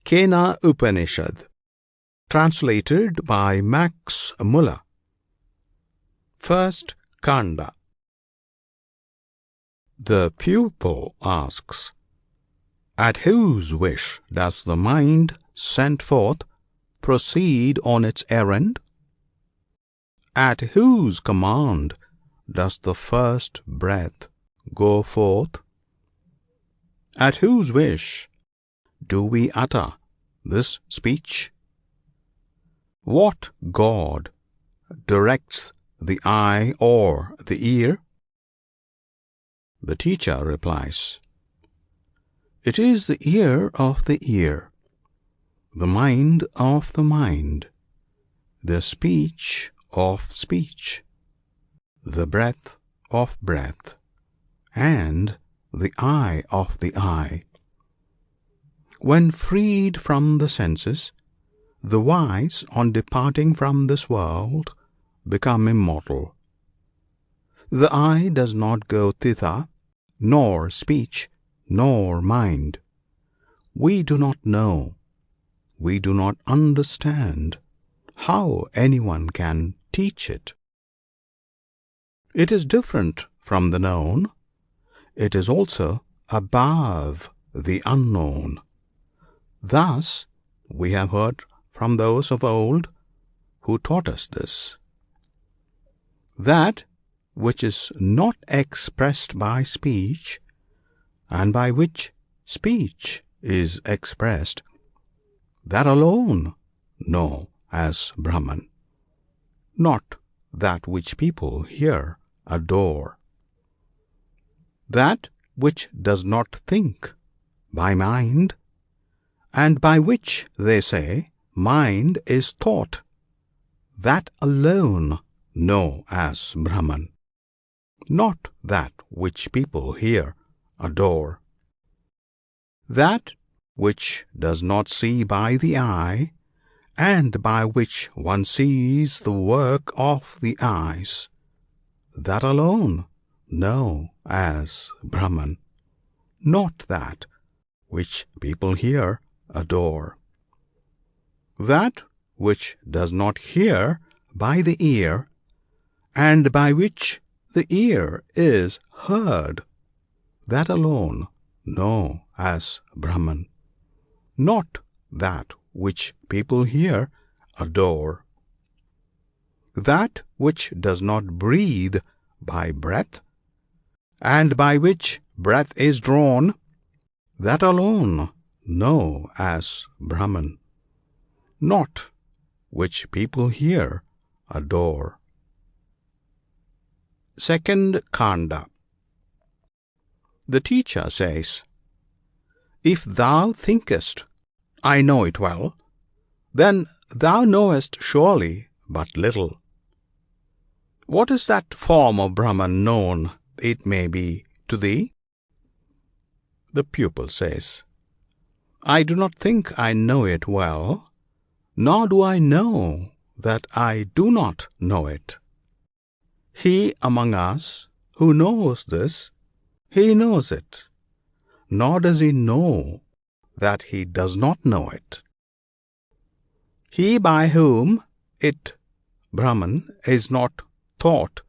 Kena Upanishad, translated by Max Müller. First Kanda. The pupil asks, at whose wish does the mind sent forth proceed on its errand? At whose command does the first breath go forth? At whose wish do we utter this speech? What God directs the eye or the ear? The teacher replies, it is the ear of the ear, the mind of the mind, the speech of speech, the breath of breath, and the eye of the eye. When freed from the senses, the wise on departing from this world become immortal. The eye does not go thither, nor speech, nor mind. We do not know, we do not understand how anyone can teach it. It is different from the known. It is also above the unknown. Thus, we have heard from those of old who taught us this. That which is not expressed by speech, and by which speech is expressed, that alone know as Brahman, not that which people hear adore. That which does not think by mind, and by which they say mind is thought, that alone know as Brahman, not that which people hear adore. That which does not see by the eye, and by which one sees the work of the eyes, that alone know as Brahman, not that which people hear adore. That which does not hear by the ear, and by which the ear is heard, that alone know as Brahman, not that which people hear adore. That which does not breathe by breath, and by which breath is drawn, that alone know as Brahman, not which people hear adore. Second Kanda. The teacher says, if thou thinkest, I know it well, then thou knowest surely but little. What is that form of Brahman known it may be to thee? The pupil says, I do not think I know it well, nor do I know that I do not know it. He among us who knows this, he knows it, nor does he know that he does not know it. He by whom it, Brahman, is not thought,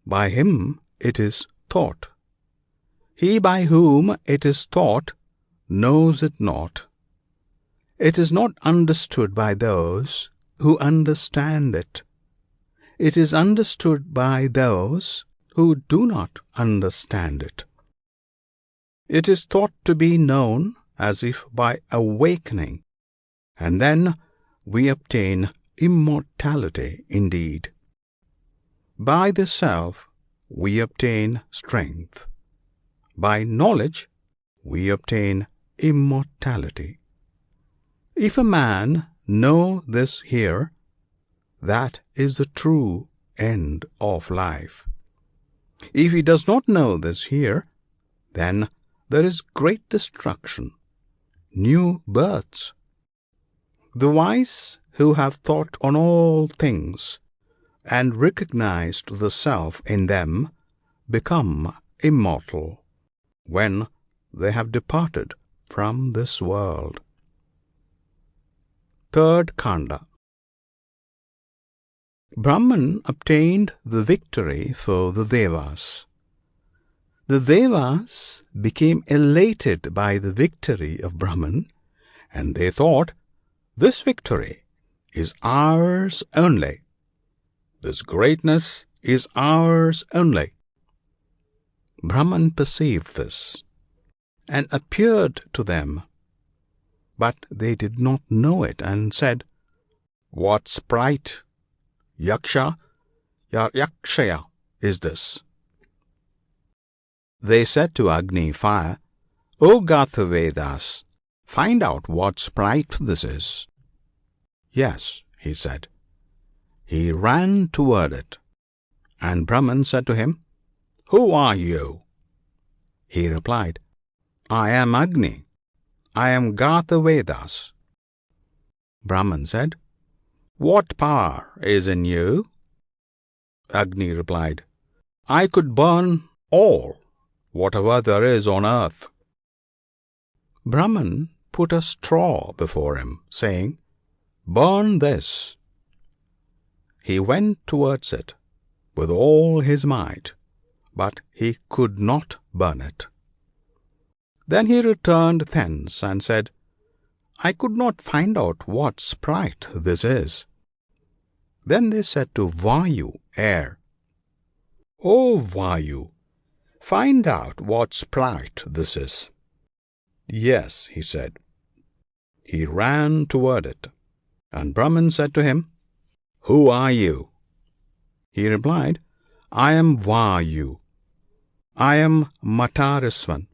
by him it is thought. He by whom it is thought knows it not. It is not understood by those who understand it. It is understood by those who do not understand it. It is thought to be known as if by awakening, and then we obtain immortality indeed. By the self we obtain strength. By knowledge we obtain immortality. If a man know this here, that is the true end of life. If he does not know this here, then there is great destruction, new births. The wise who have thought on all things and recognized the self in them become immortal when they have departed from this world. Third Kanda. Brahman obtained the victory for the Devas. The Devas became elated by the victory of Brahman, and they thought, "This victory is ours only. This greatness is ours only." Brahman perceived this and appeared to them, but they did not know it, and said, "What sprite, Yaksha, Yakshaya is this?" They said to Agni, fire, "O Gatha Vedas, find out what sprite this is." "Yes," he said. He ran toward it, and Brahman said to him, "Who are you?" He replied, "I am Agni. I am Gatha Vedas." Brahman said, "What power is in you?" Agni replied, "I could burn all, whatever there is on earth." Brahman put a straw before him, saying, "Burn this." He went towards it with all his might, but he could not burn it. Then he returned thence and said, "I could not find out what sprite this is." Then they said to Vayu, air, "O Vayu, find out what sprite this is." "Yes," he said. He ran toward it, and Brahman said to him, "Who are you?" He replied, "I am Vayu. I am Matariswan."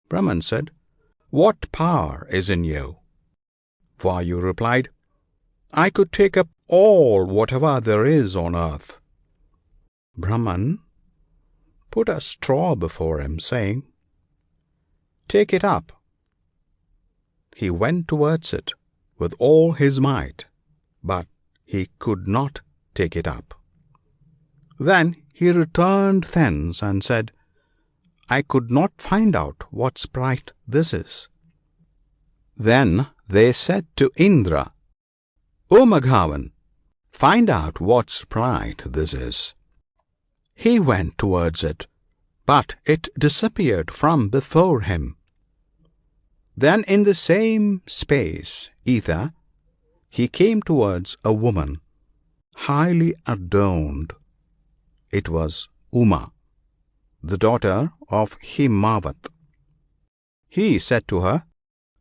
Brahman said, "What power is in you?" Vayu replied, "I could take up all whatever there is on earth." Brahman put a straw before him, saying, "Take it up." He went towards it with all his might, but he could not take it up. Then he returned thence and said, "I could not find out what sprite this is." Then they said to Indra, "O Maghavan, find out what sprite this is." He went towards it, but it disappeared from before him. Then in the same space, ether, he came towards a woman, highly adorned. It was Uma, the daughter of Himavat. He said to her,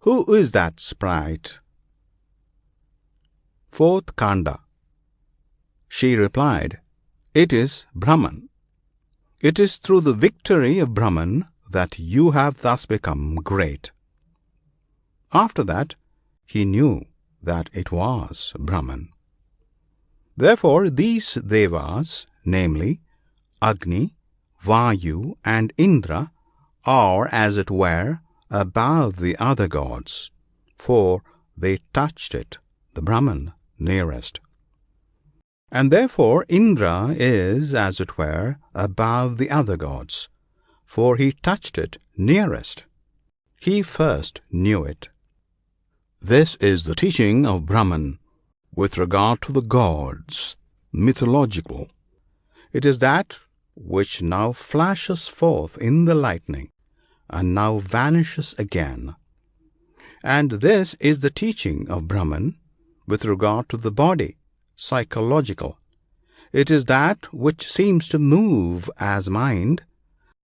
"Who is that sprite?" Fourth Kanda. She replied, "It is Brahman. It is through the victory of Brahman that you have thus become great." After that, he knew that it was Brahman. Therefore, these Devas, namely Agni, Vayu and Indra, are as it were above the other gods, for they touched it, the Brahman, nearest. And therefore Indra is as it were above the other gods, for he touched it nearest. He first knew it. This is the teaching of Brahman with regard to the gods, mythological. It is that which now flashes forth in the lightning and now vanishes again. And this is the teaching of Brahman with regard to the body, psychological. It is that which seems to move as mind,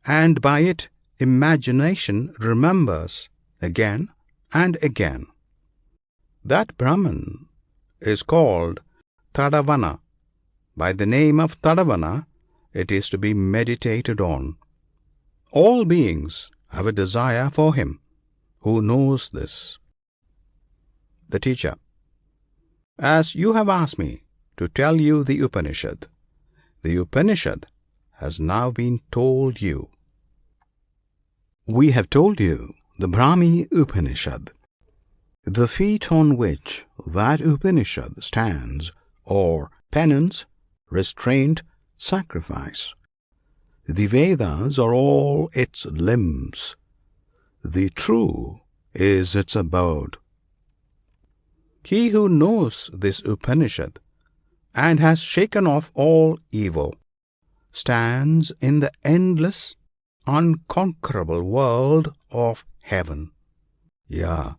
and by it imagination remembers again and again. That Brahman is called Tadavana. By the name of Tadavana, it is to be meditated on. All beings have a desire for him who knows this. The Teacher: As you have asked me to tell you the Upanishad has now been told you. We have told you the Brahmi Upanishad. The feet on which that Upanishad stands are penance, restraint, sacrifice. The Vedas are all its limbs. The true is its abode. He who knows this Upanishad and has shaken off all evil stands in the endless, unconquerable world of heaven. Yeah,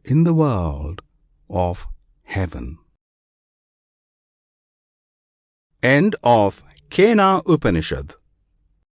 in the world of heaven. End of Kena Upanishad.